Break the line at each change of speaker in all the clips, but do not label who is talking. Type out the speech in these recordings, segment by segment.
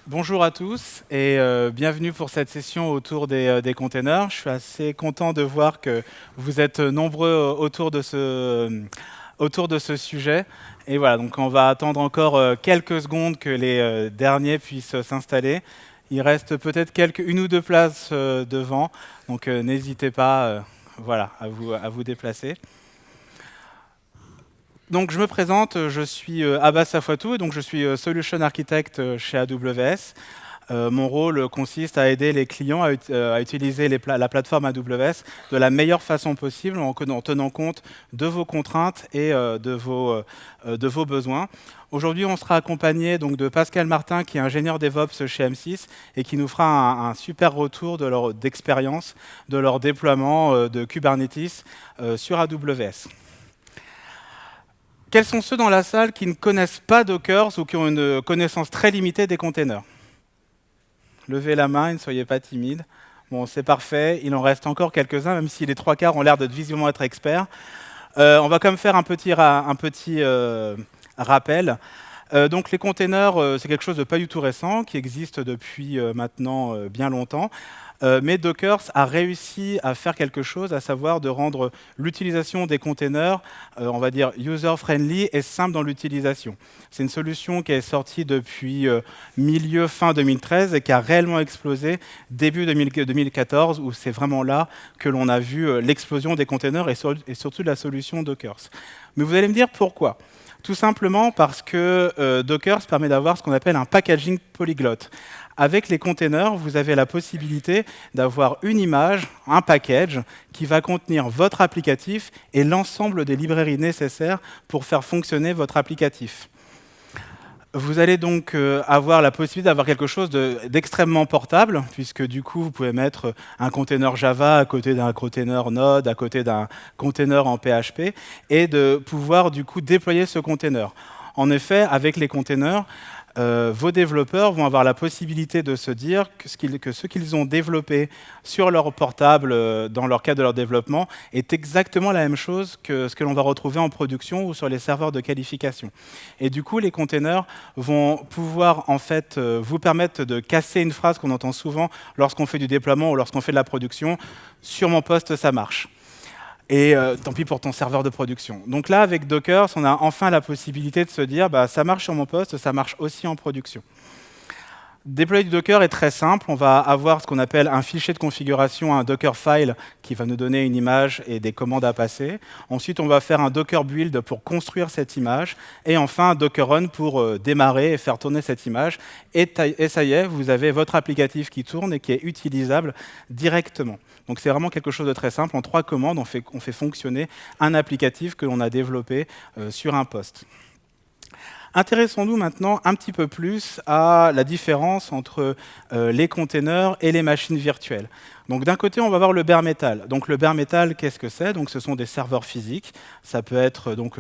Bonjour à tous et bienvenue pour cette session autour des containers. Je suis assez content de voir que vous êtes nombreux autour de ce sujet. Et voilà, donc on va attendre encore quelques secondes que les derniers puissent s'installer. Il reste peut-être une ou deux places devant, donc n'hésitez pas voilà, à vous déplacer. Donc je me présente, je suis Abbas Safouatou et donc je suis Solution Architect chez AWS. Mon rôle consiste à aider les clients à utiliser la plateforme AWS de la meilleure façon possible en tenant compte de vos contraintes et de vos besoins. Aujourd'hui, on sera accompagné donc de Pascal Martin, qui est ingénieur DevOps chez M6 et qui nous fera un super retour de leur d'expérience, de leur déploiement de Kubernetes sur AWS. Quels sont ceux dans la salle qui ne connaissent pas Docker ou qui ont une connaissance très limitée des containers? Levez la main et ne soyez pas timide. Bon, c'est parfait. Il en reste encore quelques-uns, même si les trois quarts ont l'air de visiblement être experts. On va quand même faire un petit rappel. Donc les containers, c'est quelque chose de pas du tout récent, qui existe depuis maintenant bien longtemps. Mais Docker a réussi à faire quelque chose, à savoir de rendre l'utilisation des containers, on va dire user-friendly et simple dans l'utilisation. C'est une solution qui est sortie depuis fin 2013 et qui a réellement explosé début 2014, où c'est vraiment là que l'on a vu l'explosion des containers et surtout de la solution Docker. Mais vous allez me dire pourquoi? Tout simplement parce que Docker permet d'avoir ce qu'on appelle un packaging polyglotte. Avec les containers, vous avez la possibilité d'avoir une image, un package, qui va contenir votre applicatif et l'ensemble des librairies nécessaires pour faire fonctionner votre applicatif. Vous allez donc avoir la possibilité d'avoir quelque chose d'extrêmement portable, puisque du coup, vous pouvez mettre un container Java à côté d'un container Node, à côté d'un container en PHP, et de pouvoir du coup déployer ce container. En effet, avec les containers, vos développeurs vont avoir la possibilité de se dire que ce qu'ils ont développé sur leur portable dans leur cadre de leur développement est exactement la même chose que ce que l'on va retrouver en production ou sur les serveurs de qualification. Et du coup, les containers vont pouvoir en fait vous permettre de casser une phrase qu'on entend souvent lorsqu'on fait du déploiement ou lorsqu'on fait de la production: sur mon poste, ça marche. Et tant pis pour ton serveur de production. Donc là, avec Docker, on a enfin la possibilité de se dire bah, ça marche sur mon poste, ça marche aussi en production. Déployer du Docker est très simple. On va avoir ce qu'on appelle un fichier de configuration, un Docker file, qui va nous donner une image et des commandes à passer. Ensuite, on va faire un Docker build pour construire cette image. Et enfin, un Docker run pour démarrer et faire tourner cette image. Et ça y est, vous avez votre applicatif qui tourne et qui est utilisable directement. Donc c'est vraiment quelque chose de très simple. En 3 commandes, on fait fonctionner un applicatif que l'on a développé sur un poste. Intéressons-nous maintenant un petit peu plus à la différence entre les containers et les machines virtuelles. Donc d'un côté, on va voir le bare metal. Donc le bare metal, qu'est-ce que c'est? Donc ce sont des serveurs physiques. Ça peut être donc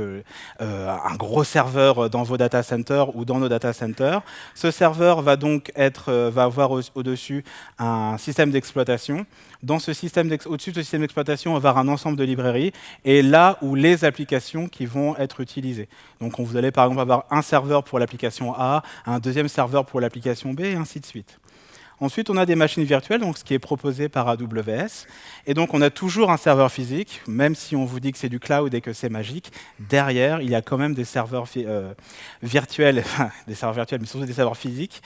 un gros serveur dans vos data centers ou dans nos data centers. Ce serveur va donc va avoir au-dessus un système d'exploitation. Au-dessus de ce système d'exploitation, on va avoir un ensemble de librairies et là où les applications qui vont être utilisées. Donc vous allez par exemple avoir un serveur pour l'application A, un deuxième serveur pour l'application B et ainsi de suite. Ensuite, on a des machines virtuelles, donc ce qui est proposé par AWS. Et donc, on a toujours un serveur physique, même si on vous dit que c'est du cloud et que c'est magique. Derrière, il y a quand même des serveurs virtuels, des serveurs virtuels, mais surtout des serveurs physiques.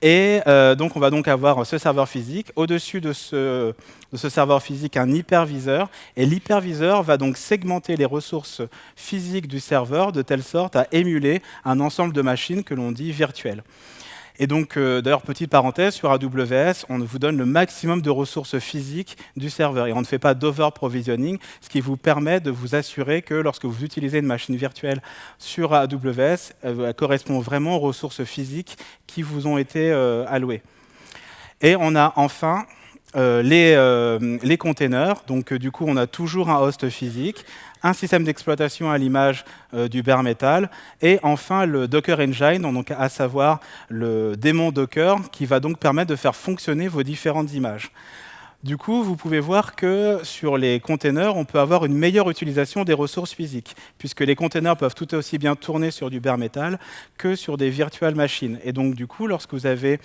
Et donc, on va donc avoir ce serveur physique. Au-dessus de ce serveur physique, un hyperviseur. Et l'hyperviseur va donc segmenter les ressources physiques du serveur de telle sorte à émuler un ensemble de machines que l'on dit virtuelles. Et donc, d'ailleurs, petite parenthèse, sur AWS, on vous donne le maximum de ressources physiques du serveur. Et on ne fait pas d'over-provisioning, ce qui vous permet de vous assurer que lorsque vous utilisez une machine virtuelle sur AWS, elle correspond vraiment aux ressources physiques qui vous ont été allouées. Et on a enfin les containers. Donc, du coup, on a toujours un host physique, un système d'exploitation à l'image du bare metal, et enfin le Docker Engine, donc à savoir le démon Docker, qui va donc permettre de faire fonctionner vos différentes images. Du coup, vous pouvez voir que sur les containers, on peut avoir une meilleure utilisation des ressources physiques, puisque les containers peuvent tout aussi bien tourner sur du bare metal que sur des virtual machines. Et donc, du coup, lorsque vous avez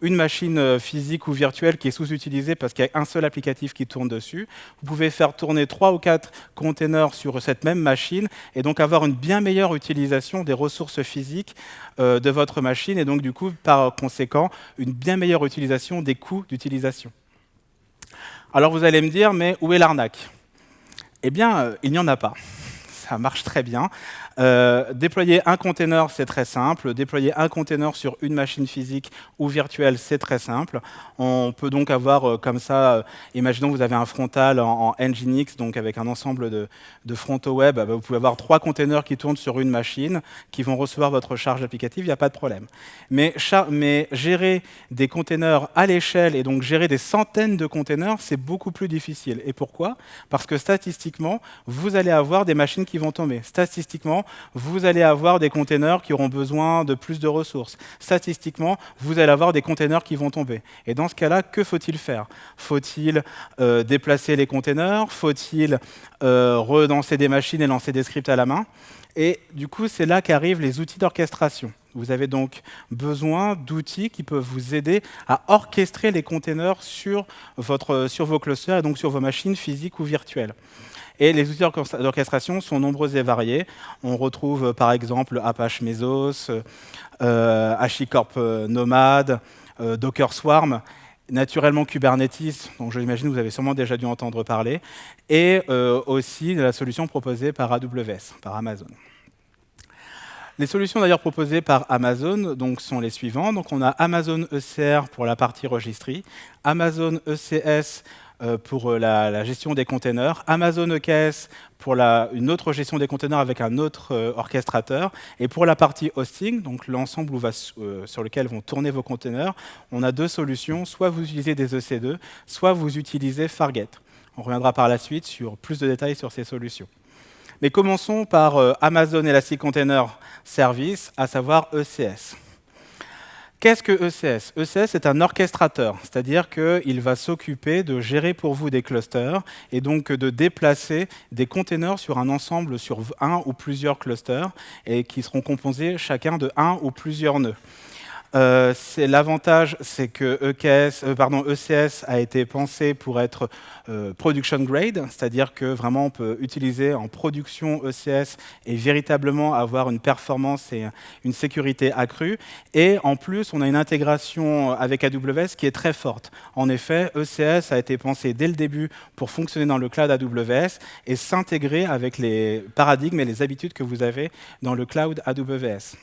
une machine physique ou virtuelle qui est sous-utilisée parce qu'il y a un seul applicatif qui tourne dessus, vous pouvez faire tourner 3 ou 4 containers sur cette même machine et donc avoir une bien meilleure utilisation des ressources physiques de votre machine et donc, du coup, par conséquent, une bien meilleure utilisation des coûts d'utilisation. Alors vous allez me dire, mais où est l'arnaque? Eh bien, il n'y en a pas. Ça marche très bien. Déployer un container, c'est très simple. Déployer un container sur une machine physique ou virtuelle, c'est très simple. On peut donc avoir comme ça, imaginons que vous avez un frontal en Nginx, donc avec un ensemble de frontaux web, vous pouvez avoir 3 containers qui tournent sur une machine, qui vont recevoir votre charge applicative, il n'y a pas de problème. Mais gérer des containers à l'échelle et donc gérer des centaines de containers, c'est beaucoup plus difficile. Et pourquoi? Parce que statistiquement, vous allez avoir des machines qui vont tomber. Statistiquement, vous allez avoir des containers qui auront besoin de plus de ressources. Statistiquement, vous allez avoir des containers qui vont tomber. Et dans ce cas-là, que faut-il faire? Faut-il déplacer les containers? Faut-il relancer des machines et lancer des scripts à la main? Et du coup, c'est là qu'arrivent les outils d'orchestration. Vous avez donc besoin d'outils qui peuvent vous aider à orchestrer les containers sur vos clusters et donc sur vos machines physiques ou virtuelles. Et les outils d'orchestration sont nombreux et variés. On retrouve par exemple Apache Mesos, HashiCorp Nomad, Docker Swarm, naturellement Kubernetes, dont j'imagine que vous avez sûrement déjà dû entendre parler, et aussi la solution proposée par AWS, par Amazon. Les solutions d'ailleurs proposées par Amazon donc, sont les suivantes. Donc, on a Amazon ECR pour la partie registry, Amazon ECS pour la gestion des containers, Amazon EKS pour une autre gestion des containers avec un autre orchestrateur, et pour la partie hosting, donc l'ensemble sur lequel vont tourner vos containers, on a 2 solutions, soit vous utilisez des EC2, soit vous utilisez Fargate. On reviendra par la suite sur plus de détails sur ces solutions. Mais commençons par Amazon Elastic Container Service, à savoir ECS. Qu'est-ce que ECS? ECS est un orchestrateur, c'est-à-dire qu'il va s'occuper de gérer pour vous des clusters et donc de déplacer des containers sur un ensemble, sur un ou plusieurs clusters, et qui seront composés chacun de un ou plusieurs nœuds. L'avantage, c'est que ECS a été pensé pour être production grade, c'est-à-dire que vraiment on peut utiliser en production ECS et véritablement avoir une performance et une sécurité accrue. Et en plus, on a une intégration avec AWS qui est très forte. En effet, ECS a été pensé dès le début pour fonctionner dans le cloud AWS et s'intégrer avec les paradigmes et les habitudes que vous avez dans le cloud AWS.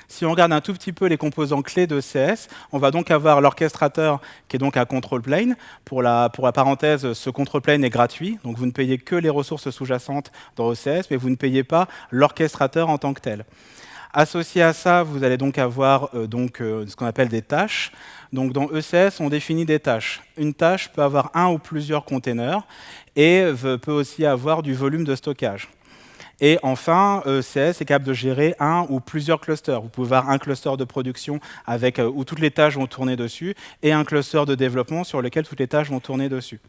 Si on regarde un tout petit peu les composants clés de ECS, on va donc avoir l'orchestrateur qui est donc un control plane. Pour la parenthèse, ce control plane est gratuit, donc vous ne payez que les ressources sous-jacentes dans ECS, mais vous ne payez pas l'orchestrateur en tant que tel. Associé à ça, vous allez donc avoir ce qu'on appelle des tâches. Donc dans ECS, on définit des tâches. Une tâche peut avoir un ou plusieurs containers et peut aussi avoir du volume de stockage. Et enfin, ECS est capable de gérer un ou plusieurs clusters. Vous pouvez avoir un cluster de production où toutes les tâches vont tourner dessus et un cluster de développement sur lequel toutes les tâches vont tourner dessus.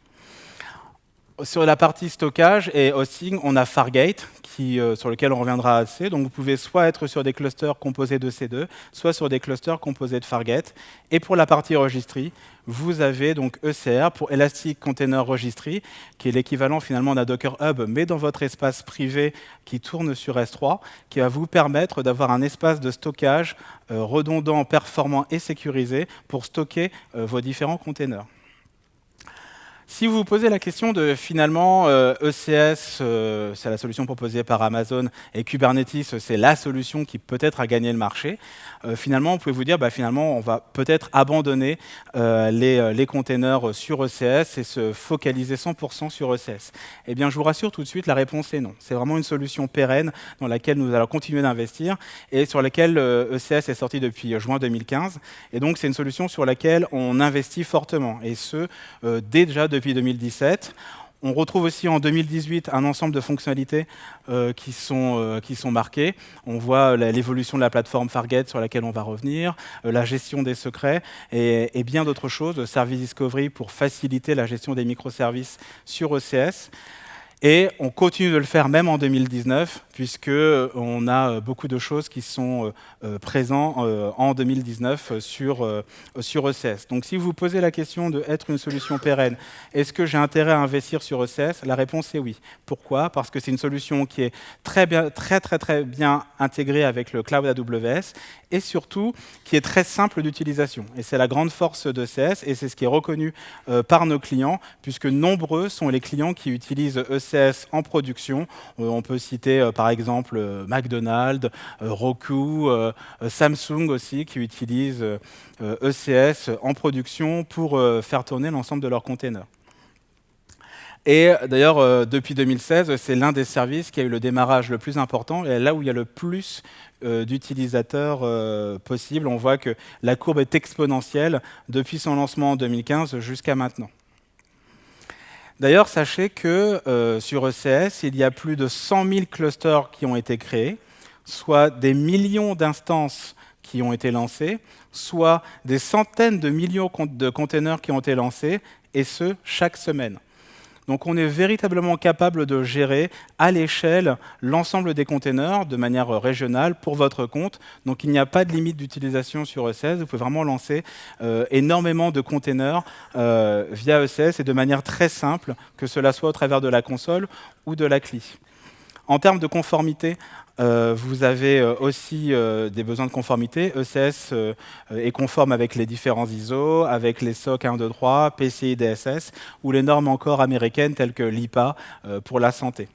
Sur la partie stockage et hosting, on a Fargate, sur lequel on reviendra assez. Donc vous pouvez soit être sur des clusters composés de C2, soit sur des clusters composés de Fargate. Et pour la partie registry, vous avez donc ECR pour Elastic Container Registry, qui est l'équivalent finalement d'un Docker Hub, mais dans votre espace privé qui tourne sur S3, qui va vous permettre d'avoir un espace de stockage redondant, performant et sécurisé pour stocker vos différents containers. Si vous vous posez la question de finalement ECS, c'est la solution proposée par Amazon, et Kubernetes, c'est la solution qui peut-être a gagné le marché, finalement, vous pouvez vous dire, finalement, on va peut-être abandonner les containers sur ECS et se focaliser 100% sur ECS. Eh bien, je vous rassure tout de suite, la réponse est non. C'est vraiment une solution pérenne dans laquelle nous allons continuer d'investir et sur laquelle ECS est sorti depuis juin 2015. Et donc, c'est une solution sur laquelle on investit fortement, et ce, déjà depuis 2017. On retrouve aussi en 2018 un ensemble de fonctionnalités qui sont marquées. On voit l'évolution de la plateforme Fargate sur laquelle on va revenir, la gestion des secrets et bien d'autres choses, Service Discovery pour faciliter la gestion des microservices sur ECS. Et on continue de le faire même en 2019, puisqu'on a beaucoup de choses qui sont présentes en 2019 sur ECS. Donc si vous posez la question d'être une solution pérenne, est-ce que j'ai intérêt à investir sur ECS? La réponse est oui. Pourquoi? Parce que c'est une solution qui est très bien intégrée avec le cloud AWS et surtout qui est très simple d'utilisation. Et c'est la grande force d'ECS et c'est ce qui est reconnu par nos clients, puisque nombreux sont les clients qui utilisent ECS en production. On peut citer par exemple McDonald's, Roku, Samsung aussi, qui utilisent ECS en production pour faire tourner l'ensemble de leurs containers. Et d'ailleurs, depuis 2016, c'est l'un des services qui a eu le démarrage le plus important, et là où il y a le plus d'utilisateurs possibles. On voit que la courbe est exponentielle depuis son lancement en 2015 jusqu'à maintenant. D'ailleurs, sachez que sur ECS, il y a plus de 100 000 clusters qui ont été créés, soit des millions d'instances qui ont été lancées, soit des centaines de millions de containers qui ont été lancés, et ce, chaque semaine. Donc on est véritablement capable de gérer à l'échelle l'ensemble des containers de manière régionale pour votre compte. Donc il n'y a pas de limite d'utilisation sur ECS. Vous pouvez vraiment lancer énormément de containers via ECS et de manière très simple, que cela soit au travers de la console ou de la CLI. En termes de conformité, vous avez aussi des besoins de conformité. ECS est conforme avec les différents ISO, avec les SOC 1, 2, 3, PCI DSS, ou les normes encore américaines telles que l'IPA pour la santé.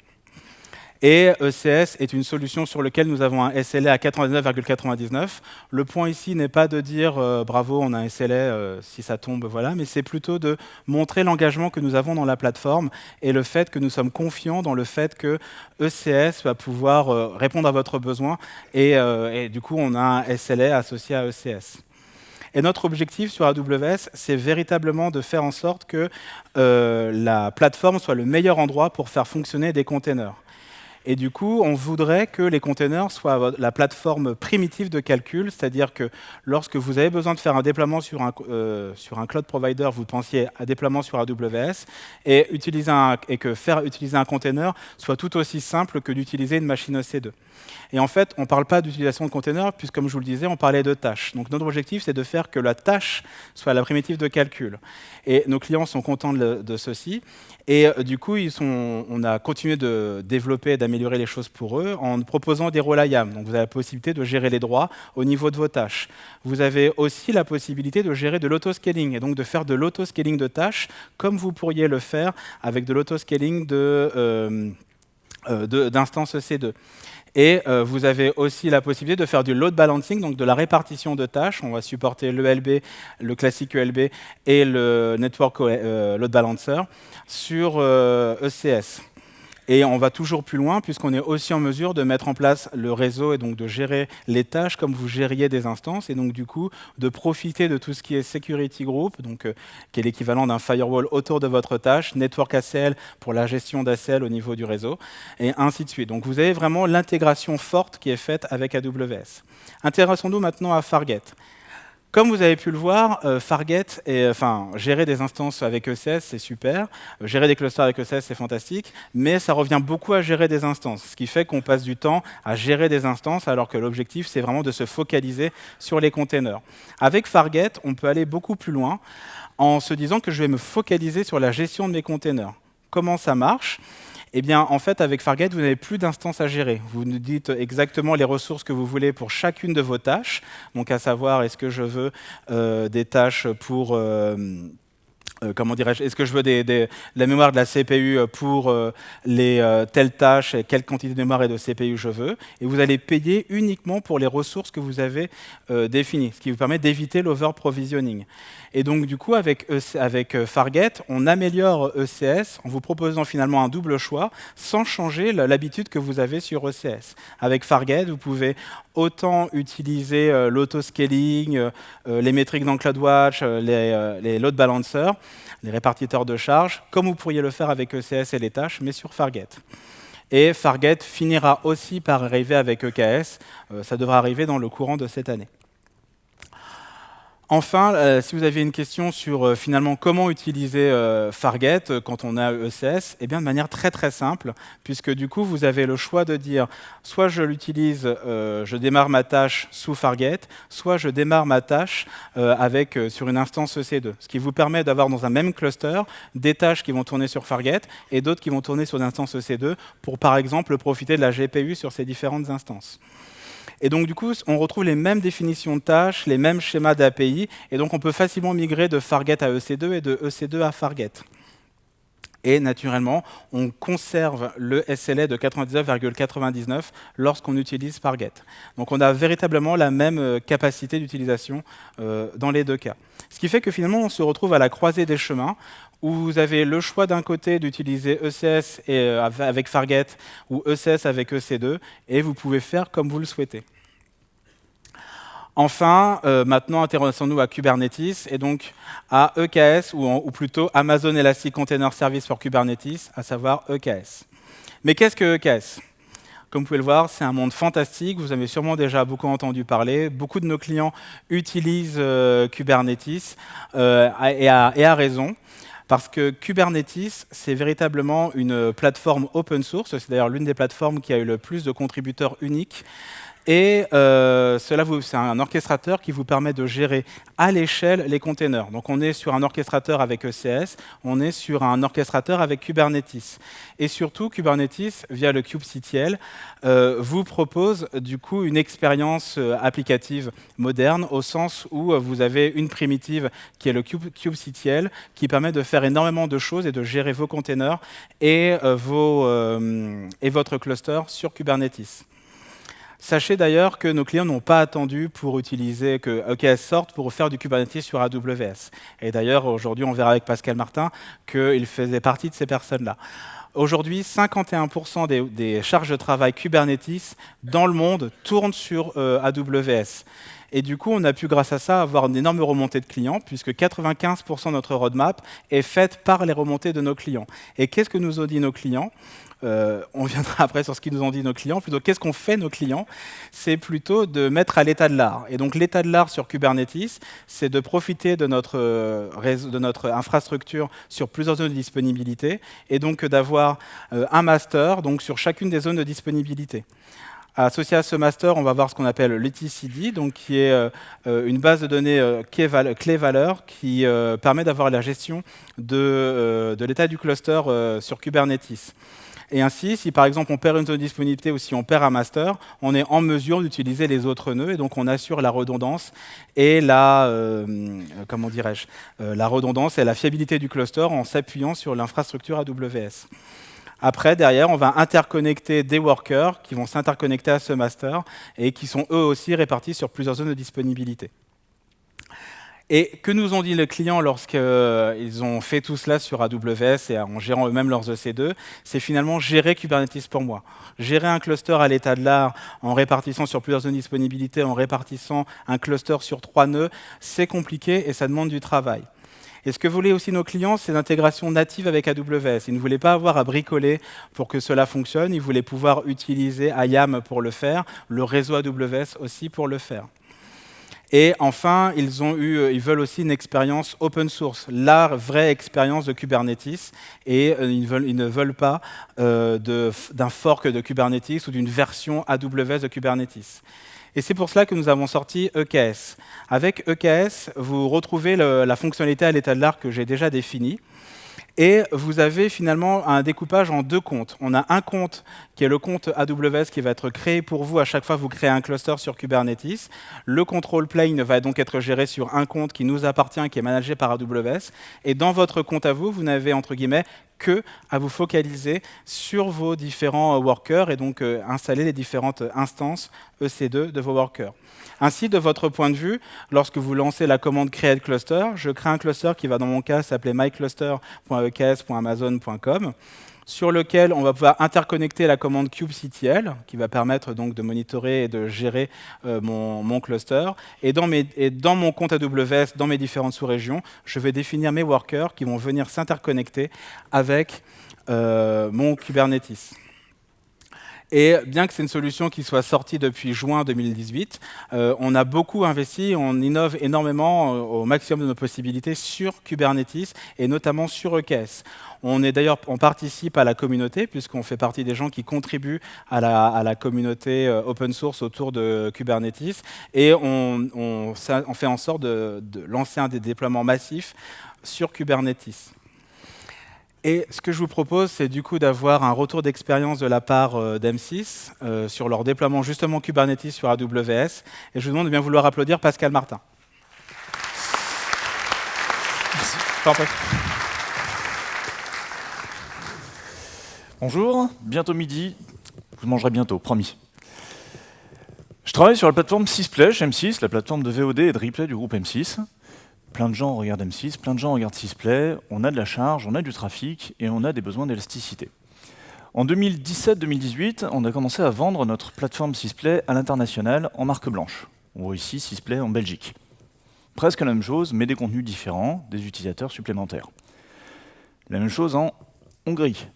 Et ECS est une solution sur laquelle nous avons un SLA à 99,99. Le point ici n'est pas de dire bravo, on a un SLA, si ça tombe, voilà, mais c'est plutôt de montrer l'engagement que nous avons dans la plateforme et le fait que nous sommes confiants dans le fait que ECS va pouvoir répondre à votre besoin et du coup, on a un SLA associé à ECS. Et notre objectif sur AWS, c'est véritablement de faire en sorte que la plateforme soit le meilleur endroit pour faire fonctionner des containers. Et du coup, on voudrait que les containers soient la plateforme primitive de calcul, c'est-à-dire que lorsque vous avez besoin de faire un déploiement sur un cloud provider, vous pensiez à déploiement sur AWS, et que faire utiliser un container soit tout aussi simple que d'utiliser une machine EC2. Et en fait, on ne parle pas d'utilisation de containers, puisque comme je vous le disais, on parlait de tâches. Donc notre objectif, c'est de faire que la tâche soit la primitive de calcul. Et nos clients sont contents de ceci. Et du coup, on a continué de développer et d'améliorer les choses pour eux en proposant des rôles IAM. Donc vous avez la possibilité de gérer les droits au niveau de vos tâches. Vous avez aussi la possibilité de gérer de l'autoscaling et donc de faire de l'autoscaling de tâches comme vous pourriez le faire avec de l'autoscaling d'instances EC2. Et vous avez aussi la possibilité de faire du load balancing, donc de la répartition de tâches. On va supporter l'ELB, le classique ELB et le Network Load Balancer sur ECS. Et on va toujours plus loin puisqu'on est aussi en mesure de mettre en place le réseau et donc de gérer les tâches comme vous gériez des instances et donc du coup de profiter de tout ce qui est Security Group, donc qui est l'équivalent d'un firewall autour de votre tâche, Network ACL pour la gestion d'ACL au niveau du réseau et ainsi de suite. Donc vous avez vraiment l'intégration forte qui est faite avec AWS. Intéressons-nous maintenant à Fargate. Comme vous avez pu le voir, Fargate, gérer des instances avec ECS, c'est super. Gérer des clusters avec ECS, c'est fantastique. Mais ça revient beaucoup à gérer des instances, ce qui fait qu'on passe du temps à gérer des instances, alors que l'objectif, c'est vraiment de se focaliser sur les containers. Avec Fargate, on peut aller beaucoup plus loin en se disant que je vais me focaliser sur la gestion de mes containers. Comment ça marche ? Eh bien, en fait, avec Fargate, vous n'avez plus d'instances à gérer. Vous nous dites exactement les ressources que vous voulez pour chacune de vos tâches. Donc, à savoir, est-ce que je veux des tâches pour... est-ce que je veux de la mémoire de la CPU pour les telles tâches et quelle quantité de mémoire et de CPU je veux. Et vous allez payer uniquement pour les ressources que vous avez définies, ce qui vous permet d'éviter l'over-provisioning. Et donc, du coup, avec Fargate, on améliore ECS en vous proposant finalement un double choix sans changer l'habitude que vous avez sur ECS. Avec Fargate, vous pouvez autant utiliser l'autoscaling, les métriques dans CloudWatch, les load balancers, les répartiteurs de charges, comme vous pourriez le faire avec ECS et les tâches, mais sur Fargate. Et Fargate finira aussi par arriver avec EKS. Ça devra arriver dans le courant de cette année. Enfin, si vous aviez une question sur finalement comment utiliser Fargate quand on a ECS, eh bien de manière très très simple, puisque du coup vous avez le choix de dire soit je l'utilise, je démarre ma tâche sous Fargate, soit je démarre ma tâche sur une instance EC2, ce qui vous permet d'avoir dans un même cluster des tâches qui vont tourner sur Fargate et d'autres qui vont tourner sur une instance EC2 pour par exemple profiter de la GPU sur ces différentes instances. Et donc, du coup, on retrouve les mêmes définitions de tâches, les mêmes schémas d'API, et donc on peut facilement migrer de Fargate à EC2 et de EC2 à Fargate. Et naturellement, on conserve le SLA de 99,99 lorsqu'on utilise Fargate. Donc on a véritablement la même capacité d'utilisation dans les deux cas. Ce qui fait que finalement, on se retrouve à la croisée des chemins, où vous avez le choix d'un côté d'utiliser ECS avec Fargate ou ECS avec EC2, et vous pouvez faire comme vous le souhaitez. Enfin, maintenant, intéressons-nous à Kubernetes et donc à EKS, ou plutôt Amazon Elastic Container Service for Kubernetes, à savoir EKS. Mais qu'est-ce que EKS ? Comme vous pouvez le voir, c'est un monde fantastique. Vous avez sûrement déjà beaucoup entendu parler. Beaucoup de nos clients utilisent Kubernetes et à raison. Parce que Kubernetes, c'est véritablement une plateforme open source. C'est d'ailleurs l'une des plateformes qui a eu le plus de contributeurs uniques. Et c'est un orchestrateur qui vous permet de gérer à l'échelle les containers. Donc on est sur un orchestrateur avec ECS, on est sur un orchestrateur avec Kubernetes. Et surtout, Kubernetes, via le kubectl, vous propose du coup une expérience applicative moderne, au sens où vous avez une primitive qui est le kubectl, qui permet de faire énormément de choses et de gérer vos containers et votre cluster sur Kubernetes. Sachez d'ailleurs que nos clients n'ont pas attendu pour utiliser que EKS sorte pour faire du Kubernetes sur AWS. Et d'ailleurs, aujourd'hui, on verra avec Pascal Martin qu'il faisait partie de ces personnes-là. Aujourd'hui, 51% des charges de travail Kubernetes dans le monde tournent sur AWS. Et du coup, on a pu, grâce à ça, avoir une énorme remontée de clients, puisque 95% de notre roadmap est faite par les remontées de nos clients. Et qu'est-ce que nous ont dit nos clients ? On viendra après sur ce qu'ils nous ont dit nos clients. Plutôt, qu'est-ce qu'ont fait nos clients ? C'est plutôt de mettre à l'état de l'art. Et donc, l'état de l'art sur Kubernetes, c'est de profiter de notre infrastructure sur plusieurs zones de disponibilité, et donc d'avoir un master donc, sur chacune des zones de disponibilité. Associé à ce master, on va voir ce qu'on appelle l'ETCD, donc qui est une base de données clé-valeur qui permet d'avoir la gestion de l'état du cluster sur Kubernetes. Et ainsi, si par exemple on perd une zone de disponibilité ou si on perd un master, on est en mesure d'utiliser les autres nœuds et donc on assure la redondance et la redondance et la fiabilité du cluster en s'appuyant sur l'infrastructure AWS. Après, derrière, on va interconnecter des workers qui vont s'interconnecter à ce master et qui sont eux aussi répartis sur plusieurs zones de disponibilité. Et que nous ont dit les clients lorsqu'ils ont fait tout cela sur AWS et en gérant eux-mêmes leurs EC2, c'est finalement gérer Kubernetes pour moi. Gérer un cluster à l'état de l'art en répartissant sur plusieurs zones de disponibilité, en répartissant un cluster sur 3 nœuds, c'est compliqué et ça demande du travail. Et ce que voulaient aussi nos clients, c'est l'intégration native avec AWS. Ils ne voulaient pas avoir à bricoler pour que cela fonctionne, ils voulaient pouvoir utiliser IAM pour le faire, le réseau AWS aussi pour le faire. Et enfin, ils veulent aussi une expérience open source, la vraie expérience de Kubernetes, et ils ne veulent pas d'un fork de Kubernetes ou d'une version AWS de Kubernetes. Et c'est pour cela que nous avons sorti EKS. Avec EKS, vous retrouvez la fonctionnalité à l'état de l'art que j'ai déjà définie. Et vous avez finalement un découpage en deux comptes. On a un compte qui est le compte AWS qui va être créé pour vous à chaque fois que vous créez un cluster sur Kubernetes. Le control plane va donc être géré sur un compte qui nous appartient, qui est managé par AWS. Et dans votre compte à vous, vous n'avez entre guillemets que à vous focaliser sur vos différents workers et donc installer les différentes instances EC2 de vos workers. Ainsi, de votre point de vue, lorsque vous lancez la commande create cluster, je crée un cluster qui va dans mon cas s'appeler mycluster.eks.amazon.com. sur lequel on va pouvoir interconnecter la commande kubectl, qui va permettre donc de monitorer et de gérer mon cluster. Et dans mon compte AWS, dans mes différentes sous-régions, je vais définir mes workers qui vont venir s'interconnecter avec mon Kubernetes. Et bien que c'est une solution qui soit sortie depuis juin 2018, on a beaucoup investi, on innove énormément au maximum de nos possibilités sur Kubernetes et notamment sur EKS. On participe à la communauté puisqu'on fait partie des gens qui contribuent à la communauté open source autour de Kubernetes et on fait en sorte de lancer un des déploiements massifs sur Kubernetes. Et ce que je vous propose, c'est du coup d'avoir un retour d'expérience de la part d'M6 sur leur déploiement justement Kubernetes sur AWS. Et je vous demande de bien vouloir applaudir Pascal Martin.
Merci. Bonjour, bientôt midi. Vous mangerez bientôt, promis. Je travaille sur la plateforme Sysplay chez M6, la plateforme de VOD et de replay du groupe M6. Plein de gens regardent M6, plein de gens regardent Sysplay, on a de la charge, on a du trafic et on a des besoins d'élasticité. En 2017-2018, on a commencé à vendre notre plateforme Sysplay à l'international en marque blanche. On voit ici Sysplay en Belgique. Presque la même chose, mais des contenus différents, des utilisateurs supplémentaires. La même chose en Hongrie.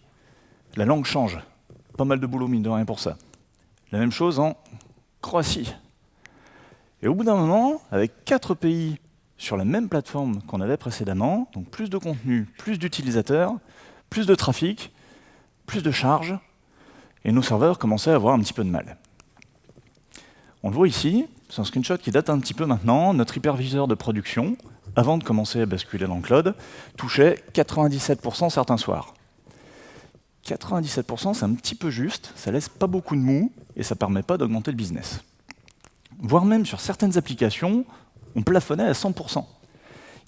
La langue change. Pas mal de boulot, mine de rien, pour ça. La même chose en Croatie. Et au bout d'un moment, avec 4 pays sur la même plateforme qu'on avait précédemment, donc plus de contenu, plus d'utilisateurs, plus de trafic, plus de charges, et nos serveurs commençaient à avoir un petit peu de mal. On le voit ici, c'est un screenshot qui date un petit peu maintenant, notre hyperviseur de production, avant de commencer à basculer dans le cloud, touchait 97% certains soirs. 97%, c'est un petit peu juste, ça laisse pas beaucoup de mou, et ça permet pas d'augmenter le business. Voire même sur certaines applications, on plafonnait à 100%.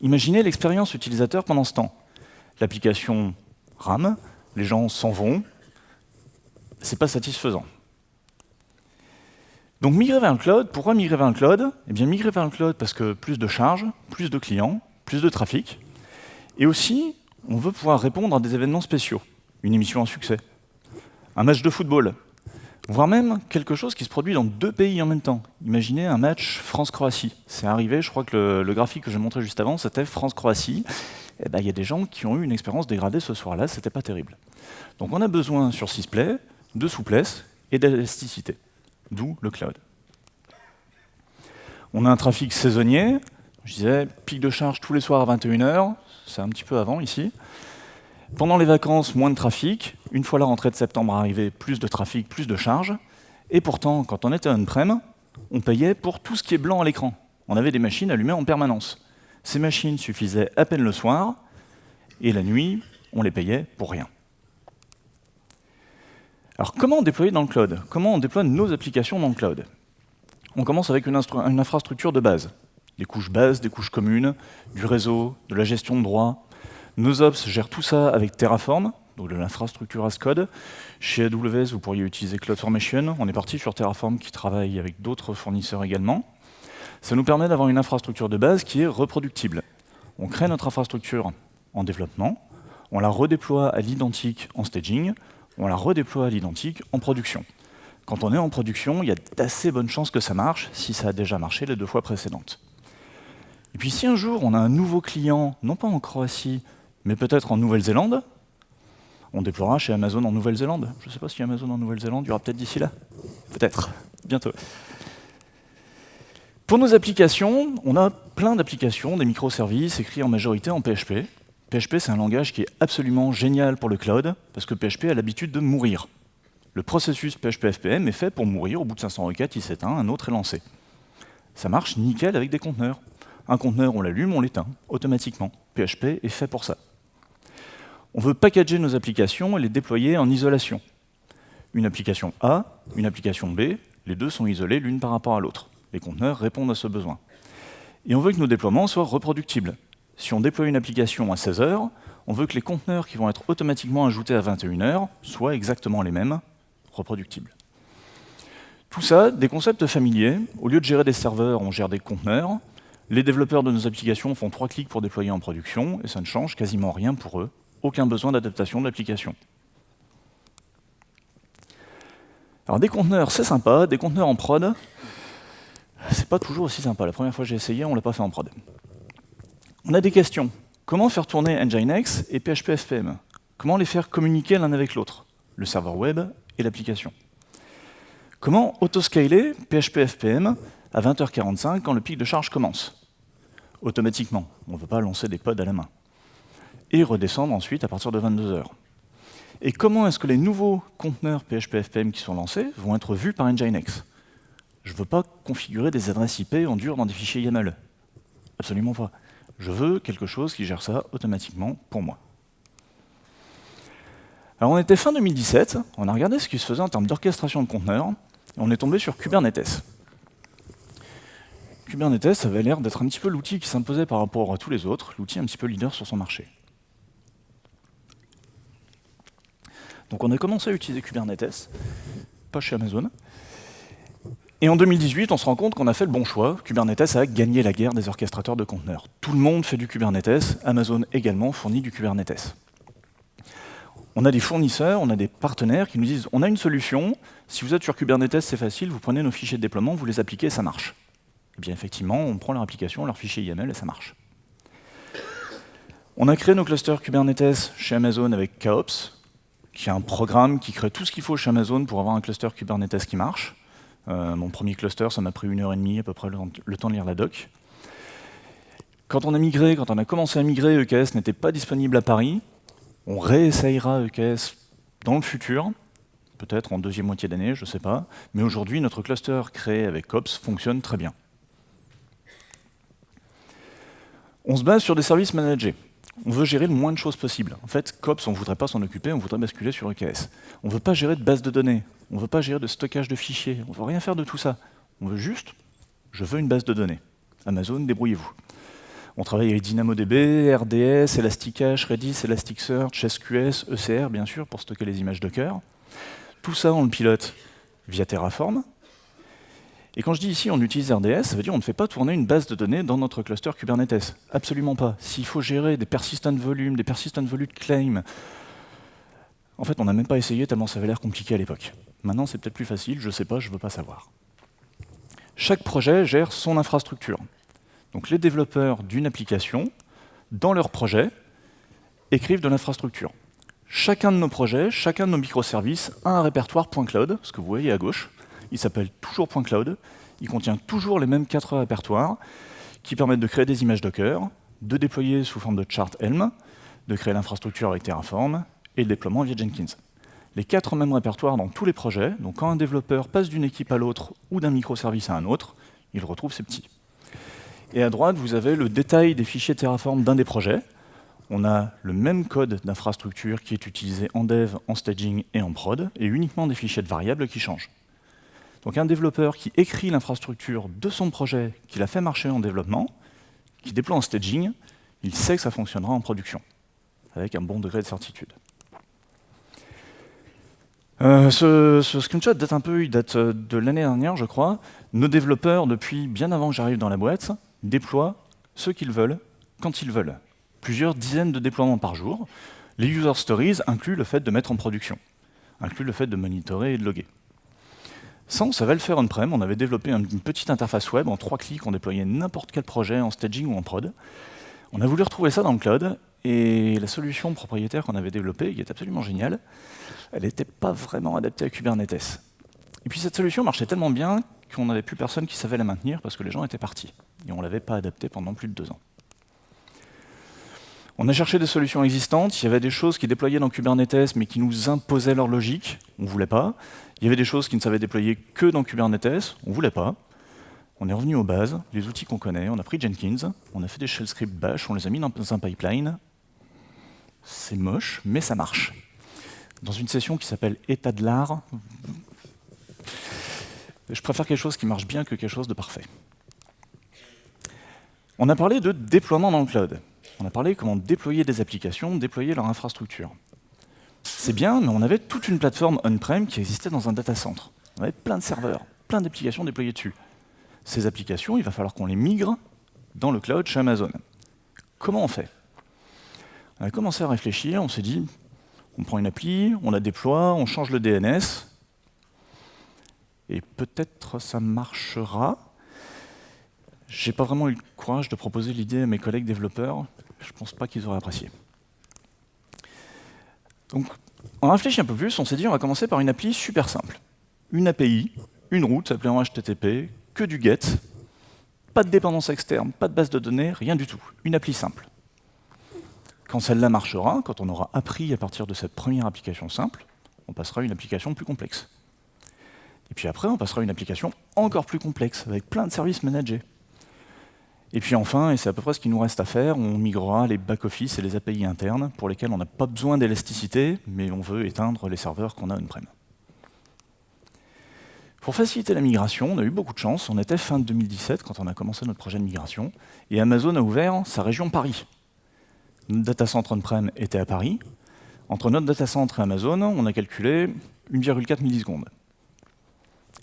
Imaginez l'expérience utilisateur pendant ce temps. L'application rame, les gens s'en vont, c'est pas satisfaisant. Donc migrer vers le cloud, pourquoi migrer vers le cloud? Eh bien migrer vers le cloud parce que plus de charges, plus de clients, plus de trafic, et aussi on veut pouvoir répondre à des événements spéciaux, une émission à succès, un match de football, voire même quelque chose qui se produit dans 2 pays en même temps. Imaginez un match France-Croatie. C'est arrivé, je crois que le graphique que j'ai montré juste avant, c'était France-Croatie. Eh ben, y a des gens qui ont eu une expérience dégradée ce soir-là, c'était pas terrible. Donc on a besoin sur Sysplay de souplesse et d'élasticité, d'où le cloud. On a un trafic saisonnier, je disais pic de charge tous les soirs à 21h, c'est un petit peu avant ici. Pendant les vacances, moins de trafic. Une fois la rentrée de septembre arrivée, plus de trafic, plus de charges. Et pourtant, quand on était on-prem, on payait pour tout ce qui est blanc à l'écran. On avait des machines allumées en permanence. Ces machines suffisaient à peine le soir, et la nuit, on les payait pour rien. Alors comment déployer dans le cloud? Comment on déploie nos applications dans le cloud? On commence avec une infrastructure de base. Des couches bases, des couches communes, du réseau, de la gestion de droits. Nos ops gèrent tout ça avec Terraform, donc de l'infrastructure as code. Chez AWS, vous pourriez utiliser CloudFormation. On est parti sur Terraform qui travaille avec d'autres fournisseurs également. Ça nous permet d'avoir une infrastructure de base qui est reproductible. On crée notre infrastructure en développement, on la redéploie à l'identique en staging, on la redéploie à l'identique en production. Quand on est en production, il y a d'assez bonnes chances que ça marche, si ça a déjà marché les 2 fois précédentes. Et puis si un jour on a un nouveau client, non pas en Croatie, mais peut-être en Nouvelle-Zélande, on déploiera chez Amazon en Nouvelle-Zélande. Je ne sais pas si Amazon en Nouvelle-Zélande, il y aura peut-être d'ici là. Peut-être, bientôt. Pour nos applications, on a plein d'applications, des microservices écrits en majorité en PHP. PHP, c'est un langage qui est absolument génial pour le cloud, parce que PHP a l'habitude de mourir. Le processus PHP-FPM est fait pour mourir, au bout de 500 requêtes, il s'éteint, un autre est lancé. Ça marche nickel avec des conteneurs. Un conteneur, on l'allume, on l'éteint, automatiquement. PHP est fait pour ça. On veut packager nos applications et les déployer en isolation. Une application A, une application B, les deux sont isolés l'une par rapport à l'autre. Les conteneurs répondent à ce besoin. Et on veut que nos déploiements soient reproductibles. Si on déploie une application à 16 heures, on veut que les conteneurs qui vont être automatiquement ajoutés à 21 heures soient exactement les mêmes, reproductibles. Tout ça, des concepts familiers. Au lieu de gérer des serveurs, on gère des conteneurs. Les développeurs de nos applications font 3 clics pour déployer en production, et ça ne change quasiment rien pour eux. Aucun besoin d'adaptation de l'application. Alors des conteneurs, c'est sympa, des conteneurs en prod, c'est pas toujours aussi sympa. La première fois que j'ai essayé, on l'a pas fait en prod. On a des questions. Comment faire tourner Nginx et PHP FPM? Comment les faire communiquer l'un avec l'autre, le serveur web et l'application? Comment autoscaler PHP FPM à 20h45 quand le pic de charge commence? Automatiquement, on ne veut pas lancer des pods à la main. Et redescendre ensuite à partir de 22h. Et comment est-ce que les nouveaux conteneurs PHP FPM qui sont lancés vont être vus par Nginx? Je ne veux pas configurer des adresses IP en dur dans des fichiers YAML. Absolument pas. Je veux quelque chose qui gère ça automatiquement pour moi. Alors on était fin 2017, on a regardé ce qui se faisait en termes d'orchestration de conteneurs, et on est tombé sur Kubernetes. Kubernetes avait l'air d'être un petit peu l'outil qui s'imposait par rapport à tous les autres, l'outil un petit peu leader sur son marché. Donc on a commencé à utiliser Kubernetes, pas chez Amazon. Et en 2018, on se rend compte qu'on a fait le bon choix. Kubernetes a gagné la guerre des orchestrateurs de conteneurs. Tout le monde fait du Kubernetes, Amazon également fournit du Kubernetes. On a des fournisseurs, on a des partenaires qui nous disent « on a une solution, si vous êtes sur Kubernetes, c'est facile, vous prenez nos fichiers de déploiement, vous les appliquez, ça marche. » Et bien effectivement, on prend leur application, leur fichier YAML et ça marche. On a créé nos clusters Kubernetes chez Amazon avec KOps, qui est un programme qui crée tout ce qu'il faut chez Amazon pour avoir un cluster Kubernetes qui marche. Mon premier cluster, ça m'a pris 1h30 à peu près le temps de lire la doc. Quand on a commencé à migrer, EKS n'était pas disponible à Paris. On réessayera EKS dans le futur, peut-être en deuxième moitié d'année, je ne sais pas. Mais aujourd'hui, notre cluster créé avec KOps fonctionne très bien. On se base sur des services managés. On veut gérer le moins de choses possible. En fait, KOps, on ne voudrait pas s'en occuper, on voudrait basculer sur EKS. On ne veut pas gérer de base de données, on ne veut pas gérer de stockage de fichiers, on ne veut rien faire de tout ça. On veut juste, je veux une base de données. Amazon, débrouillez-vous. On travaille avec DynamoDB, RDS, Elasticache, Redis, Elasticsearch, SQS, ECR, bien sûr, pour stocker les images Docker. Tout ça, on le pilote via Terraform. Et quand je dis ici on utilise RDS, ça veut dire qu'on ne fait pas tourner une base de données dans notre cluster Kubernetes. Absolument pas. S'il faut gérer des persistent volumes, des persistent volume claim, en fait on n'a même pas essayé tellement ça avait l'air compliqué à l'époque. Maintenant c'est peut-être plus facile, je ne sais pas, je ne veux pas savoir. Chaque projet gère son infrastructure. Donc les développeurs d'une application, dans leur projet, écrivent de l'infrastructure. Chacun de nos projets, chacun de nos microservices a un répertoire .cloud, ce que vous voyez à gauche. Il s'appelle toujours .cloud, il contient toujours les mêmes 4 répertoires qui permettent de créer des images Docker, de déployer sous forme de chart Helm, de créer l'infrastructure avec Terraform et le déploiement via Jenkins. Les 4 mêmes répertoires dans tous les projets, donc quand un développeur passe d'une équipe à l'autre ou d'un microservice à un autre, il retrouve ces petits. Et à droite, vous avez le détail des fichiers Terraform d'un des projets. On a le même code d'infrastructure qui est utilisé en dev, en staging et en prod, et uniquement des fichiers de variables qui changent. Donc un développeur qui écrit l'infrastructure de son projet, qu'il a fait marcher en développement, qui déploie en staging, il sait que ça fonctionnera en production, avec un bon degré de certitude. Ce screenshot date un peu, il date de l'année dernière, je crois. Nos développeurs, depuis bien avant que j'arrive dans la boîte, déploient ce qu'ils veulent, quand ils veulent. Plusieurs dizaines de déploiements par jour. Les user stories incluent le fait de mettre en production, incluent le fait de monitorer et de loguer. Ça, on savait le faire on-prem. On avait développé une petite interface web. En 3 clics, on déployait n'importe quel projet en staging ou en prod. On a voulu retrouver ça dans le cloud. Et la solution propriétaire qu'on avait développée, qui est absolument géniale, elle n'était pas vraiment adaptée à Kubernetes. Et puis cette solution marchait tellement bien qu'on n'avait plus personne qui savait la maintenir parce que les gens étaient partis. Et on ne l'avait pas adaptée pendant plus de 2 ans. On a cherché des solutions existantes. Il y avait des choses qui déployaient dans Kubernetes, mais qui nous imposaient leur logique. On ne voulait pas. Il y avait des choses qui ne savaient déployer que dans Kubernetes. On ne voulait pas. On est revenu aux bases, les outils qu'on connaît. On a pris Jenkins, on a fait des shell scripts bash, on les a mis dans un pipeline. C'est moche, mais ça marche. Dans une session qui s'appelle État de l'art, je préfère quelque chose qui marche bien que quelque chose de parfait. On a parlé de déploiement dans le cloud. On a parlé comment déployer des applications, déployer leur infrastructure. C'est bien, mais on avait toute une plateforme on-prem qui existait dans un data center. On avait plein de serveurs, plein d'applications déployées dessus. Ces applications, il va falloir qu'on les migre dans le cloud chez Amazon. Comment on fait? On a commencé à réfléchir, on s'est dit, on prend une appli, on la déploie, on change le DNS. et peut-être ça marchera. J'ai pas vraiment eu le courage de proposer l'idée à mes collègues développeurs. Je pense pas qu'ils auraient apprécié. Donc, on a réfléchi un peu plus, on s'est dit on va commencer par une appli super simple. Une API, une route appelée en HTTP, que du GET, pas de dépendance externe, pas de base de données, rien du tout. Une appli simple. Quand celle-là marchera, quand on aura appris à partir de cette première application simple, on passera à une application plus complexe. Et puis après, on passera à une application encore plus complexe, avec plein de services managés. Et puis enfin, et c'est à peu près ce qu'il nous reste à faire, on migrera les back-office et les API internes pour lesquels on n'a pas besoin d'élasticité, mais on veut éteindre les serveurs qu'on a on-prem. Pour faciliter la migration, on a eu beaucoup de chance. On était fin 2017 quand on a commencé notre projet de migration, et Amazon a ouvert sa région Paris. Notre data center on-prem était à Paris. Entre notre data center et Amazon, on a calculé 1,4 millisecondes,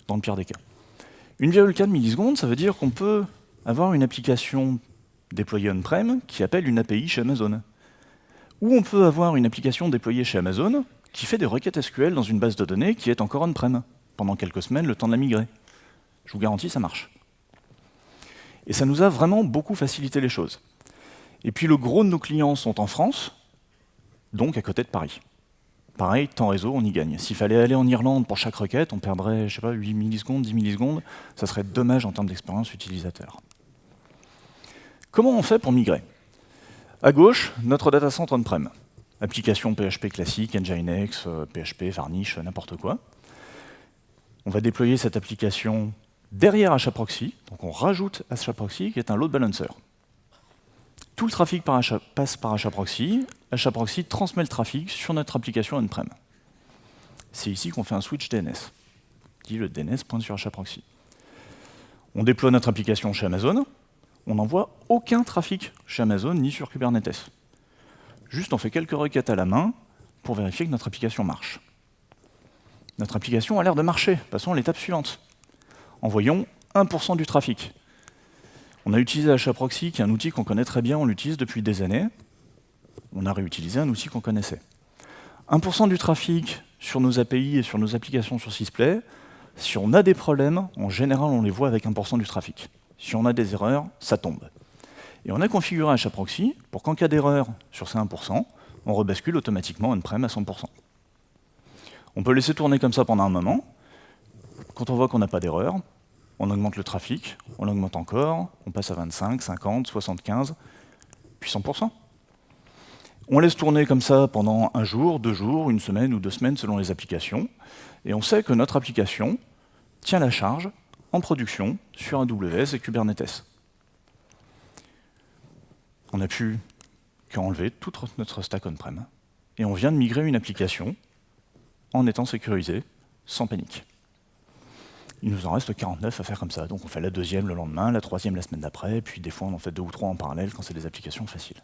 dans le pire des cas. 1,4 millisecondes, ça veut dire qu'on peut avoir une application déployée on-prem qui appelle une API chez Amazon. Ou on peut avoir une application déployée chez Amazon qui fait des requêtes SQL dans une base de données qui est encore on-prem, pendant quelques semaines, le temps de la migrer. Je vous garantis, ça marche. Et ça nous a vraiment beaucoup facilité les choses. Et puis le gros de nos clients sont en France, donc à côté de Paris. Pareil, temps réseau, on y gagne. S'il fallait aller en Irlande pour chaque requête, on perdrait, je sais pas, 8 millisecondes, 10 millisecondes. Ça serait dommage en termes d'expérience utilisateur. Comment on fait pour migrer? À gauche, notre data center on-prem. Application PHP classique, Nginx, PHP, Varnish, n'importe quoi. On va déployer cette application derrière HAProxy. Donc on rajoute HAProxy qui est un load balancer. Tout le trafic passe par HAProxy. HAProxy transmet le trafic sur notre application on-prem. C'est ici qu'on fait un switch DNS. Dit le DNS pointe sur HAProxy. On déploie notre application chez Amazon. On n'envoie aucun trafic chez Amazon ni sur Kubernetes. Juste on fait quelques requêtes à la main pour vérifier que notre application marche. Notre application a l'air de marcher. Passons à l'étape suivante. Envoyons 1% du trafic. On a utilisé HAProxy, qui est un outil qu'on connaît très bien, on l'utilise depuis des années. On a réutilisé un outil qu'on connaissait. 1% du trafic sur nos API et sur nos applications sur Sysplay. Si on a des problèmes, en général, on les voit avec 1% du trafic. Si on a des erreurs, ça tombe. Et on a configuré HAProxy pour qu'en cas d'erreur sur ces 1%, on rebascule automatiquement on-prem à 100%. On peut laisser tourner comme ça pendant un moment. Quand on voit qu'on n'a pas d'erreur, on augmente le trafic, on l'augmente encore, on passe à 25, 50, 75, puis 100%. On laisse tourner comme ça pendant un jour, 2 jours, une semaine ou 2 semaines selon les applications, et on sait que notre application tient la charge en production sur AWS et Kubernetes. On n'a plus qu'à enlever tout notre stack on-prem, et on vient de migrer une application en étant sécurisé, sans panique. Il nous en reste 49 à faire comme ça, donc on fait la deuxième le lendemain, la troisième la semaine d'après, puis des fois on en fait 2 ou 3 en parallèle quand c'est des applications faciles.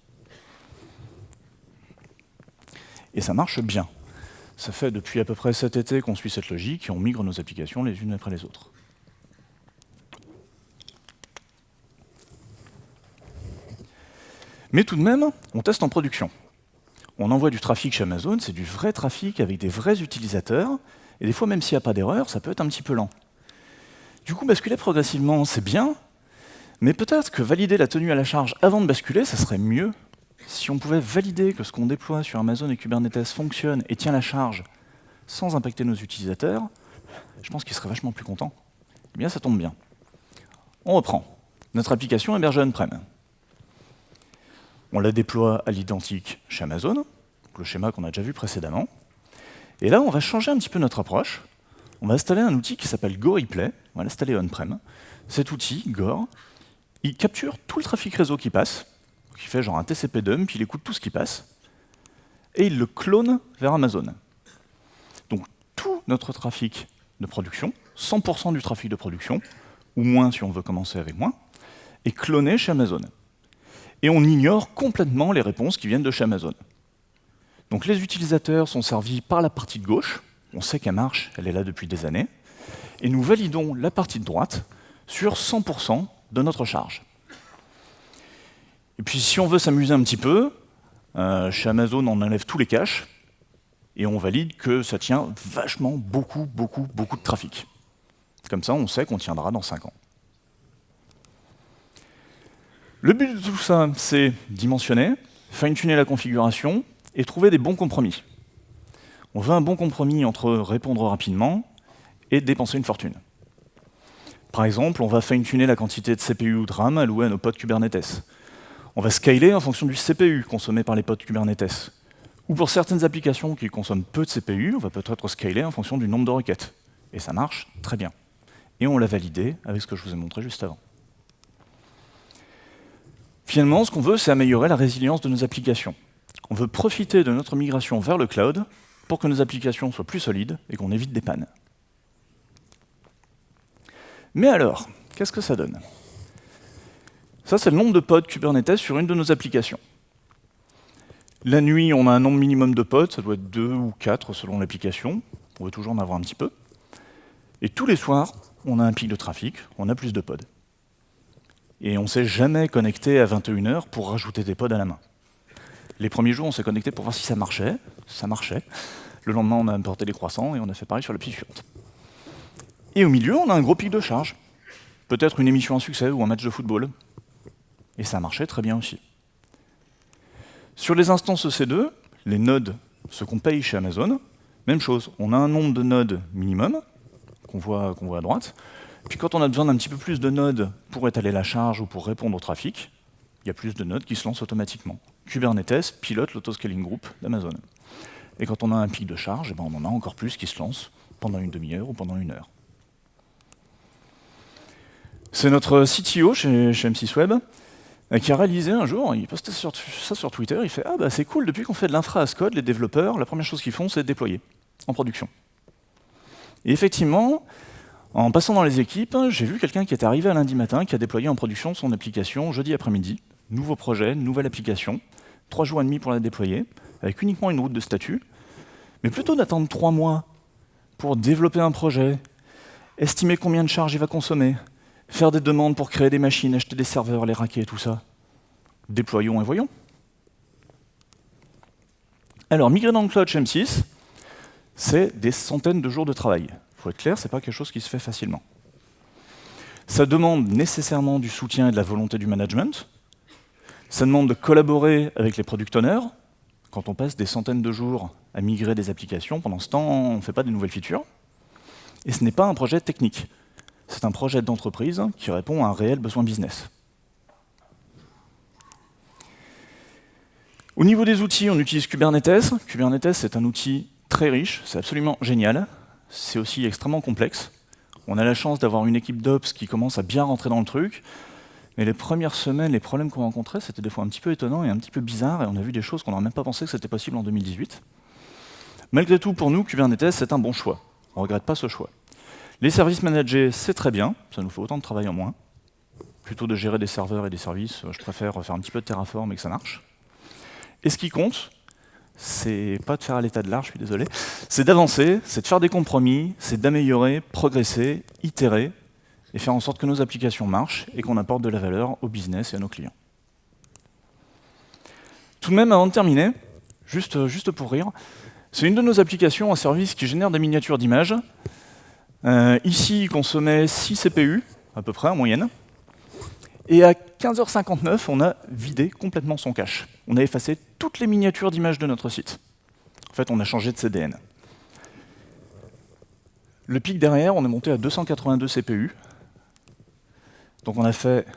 Et ça marche bien. Ça fait depuis à peu près cet été qu'on suit cette logique et on migre nos applications les unes après les autres. Mais tout de même, on teste en production. On envoie du trafic chez Amazon, c'est du vrai trafic avec des vrais utilisateurs, et des fois, même s'il n'y a pas d'erreur, ça peut être un petit peu lent. Du coup, basculer progressivement, c'est bien, mais peut-être que valider la tenue à la charge avant de basculer, ça serait mieux. Si on pouvait valider que ce qu'on déploie sur Amazon et Kubernetes fonctionne et tient la charge sans impacter nos utilisateurs, je pense qu'ils seraient vachement plus contents. Eh bien, ça tombe bien. On reprend. Notre application hébergée on-prem. On la déploie à l'identique chez Amazon, le schéma qu'on a déjà vu précédemment. Et là, on va changer un petit peu notre approche. On va installer un outil qui s'appelle GoReplay. On va l'installer on-prem. Cet outil, Gore, il capture tout le trafic réseau qui passe. Donc il fait genre un TCP dump, il écoute tout ce qui passe. Et il le clone vers Amazon. Donc tout notre trafic de production, 100% du trafic de production, ou moins si on veut commencer avec moins, est cloné chez Amazon. Et on ignore complètement les réponses qui viennent de chez Amazon. Donc les utilisateurs sont servis par la partie de gauche, on sait qu'elle marche, elle est là depuis des années, et nous validons la partie de droite sur 100% de notre charge. Et puis si on veut s'amuser un petit peu, chez Amazon on enlève tous les caches, et on valide que ça tient vachement beaucoup de trafic. Comme ça, on sait qu'on tiendra dans 5 ans. Le but de tout ça, c'est dimensionner, fine-tuner la configuration et trouver des bons compromis. On veut un bon compromis entre répondre rapidement et dépenser une fortune. Par exemple, on va fine-tuner la quantité de CPU ou de RAM allouée à nos pods Kubernetes. On va scaler en fonction du CPU consommé par les pods Kubernetes. Ou pour certaines applications qui consomment peu de CPU, on va peut-être scaler en fonction du nombre de requêtes. Et ça marche très bien. Et on l'a validé avec ce que je vous ai montré juste avant. Finalement, ce qu'on veut, c'est améliorer la résilience de nos applications. On veut profiter de notre migration vers le cloud pour que nos applications soient plus solides et qu'on évite des pannes. Mais alors, qu'est-ce que ça donne? Ça, c'est le nombre de pods Kubernetes sur une de nos applications. La nuit, on a un nombre minimum de pods, ça doit être 2 ou 4 selon l'application. On veut toujours en avoir un petit peu. Et tous les soirs, on a un pic de trafic, on a plus de pods. Et on ne s'est jamais connecté à 21h pour rajouter des pods à la main. Les premiers jours, on s'est connecté pour voir si ça marchait. Ça marchait. Le lendemain, on a importé les croissants et on a fait pareil sur la piste suivante. Et au milieu, on a un gros pic de charge. Peut-être une émission à succès ou un match de football. Et ça marchait très bien aussi. Sur les instances EC2, les nodes, ce qu'on paye chez Amazon, même chose. On a un nombre de nodes minimum, qu'on voit à droite. Puis quand on a besoin d'un petit peu plus de nodes pour étaler la charge ou pour répondre au trafic, il y a plus de nodes qui se lancent automatiquement. Kubernetes pilote l'autoscaling group d'Amazon. Et quand on a un pic de charge, on en a encore plus qui se lancent pendant une demi-heure ou pendant 1 heure. C'est notre CTO chez M6 Web qui a réalisé un jour, il postait ça sur Twitter, il fait « Ah bah c'est cool, depuis qu'on fait de l'infra as code, les développeurs, la première chose qu'ils font, c'est déployer en production. » Et effectivement, en passant dans les équipes, j'ai vu quelqu'un qui est arrivé à lundi matin, qui a déployé en production son application jeudi après-midi. Nouveau projet, nouvelle application, 3 jours et demi pour la déployer, avec uniquement une route de statut. Mais plutôt d'attendre 3 mois pour développer un projet, estimer combien de charge il va consommer, faire des demandes pour créer des machines, acheter des serveurs, les raquer et tout ça. Déployons et voyons. Alors, migrer dans le cloud chez M6, c'est des centaines de jours de travail. Pour être clair, ce n'est pas quelque chose qui se fait facilement. Ça demande nécessairement du soutien et de la volonté du management. Ça demande de collaborer avec les product owners. Quand on passe des centaines de jours à migrer des applications, pendant ce temps, on ne fait pas de nouvelles features. Et ce n'est pas un projet technique. C'est un projet d'entreprise qui répond à un réel besoin business. Au niveau des outils, on utilise Kubernetes. Kubernetes, c'est un outil très riche, c'est absolument génial. C'est aussi extrêmement complexe. On a la chance d'avoir une équipe d'Ops qui commence à bien rentrer dans le truc. Mais les premières semaines, les problèmes qu'on rencontrait, c'était des fois un petit peu étonnant et un petit peu bizarre. Et on a vu des choses qu'on n'aurait même pas pensé que c'était possible en 2018. Malgré tout, pour nous, Kubernetes, c'est un bon choix. On ne regrette pas ce choix. Les services managés, c'est très bien. Ça nous fait autant de travail en moins. Plutôt de gérer des serveurs et des services, je préfère faire un petit peu de Terraform et que ça marche. Et ce qui compte, c'est pas de faire à l'état de l'art, je suis désolé, c'est d'avancer, c'est de faire des compromis, c'est d'améliorer, progresser, itérer, et faire en sorte que nos applications marchent et qu'on apporte de la valeur au business et à nos clients. Tout de même, avant de terminer, juste pour rire, c'est une de nos applications en service qui génère des miniatures d'images. Ici, il consommait 6 CPU, à peu près, en moyenne. Et à 15h59, on a vidé complètement son cache. On a effacé toutes les miniatures d'images de notre site. En fait, on a changé de CDN. Le pic derrière, on est monté à 282 CPU. Donc on a fait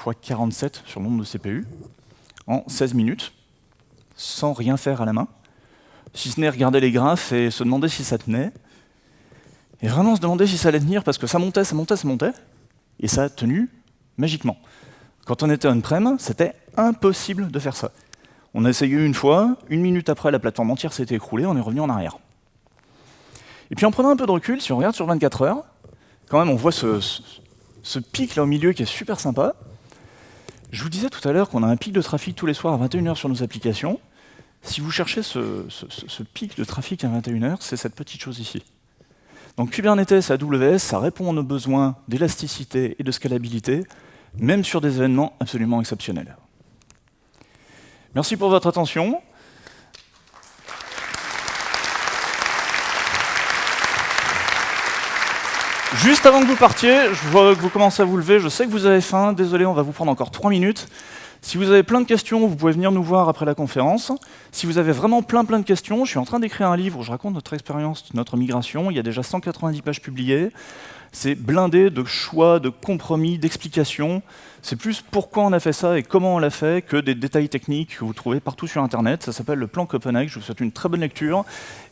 x47 sur le nombre de CPU en 16 minutes, sans rien faire à la main, si ce n'est regarder les graphes et se demander si ça tenait. Et vraiment se demander si ça allait tenir, parce que ça montait, et ça a tenu magiquement. Quand on était on-prem, c'était impossible de faire ça. On a essayé une fois, 1 minute après, la plateforme entière s'était écroulée, on est revenu en arrière. Et puis en prenant un peu de recul, si on regarde sur 24 heures, quand même on voit ce pic là au milieu qui est super sympa. Je vous disais tout à l'heure qu'on a un pic de trafic tous les soirs à 21h sur nos applications. Si vous cherchez ce pic de trafic à 21h, c'est cette petite chose ici. Donc Kubernetes AWS, ça répond à nos besoins d'élasticité et de scalabilité, même sur des événements absolument exceptionnels. Merci pour votre attention. Juste avant que vous partiez, je vois que vous commencez à vous lever, je sais que vous avez faim, désolé, on va vous prendre encore 3 minutes. Si vous avez plein de questions, vous pouvez venir nous voir après la conférence. Si vous avez vraiment plein de questions, je suis en train d'écrire un livre où je raconte notre expérience, notre migration. Il y a déjà 190 pages publiées. C'est blindé de choix, de compromis, d'explications. C'est plus pourquoi on a fait ça et comment on l'a fait que des détails techniques que vous trouvez partout sur Internet. Ça s'appelle le plan Copenhague. Je vous souhaite une très bonne lecture.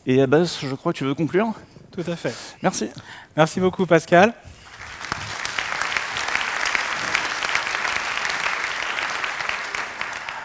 Et Abbas, je crois que tu veux conclure ?
Tout à fait.
Merci.
Merci beaucoup, Pascal.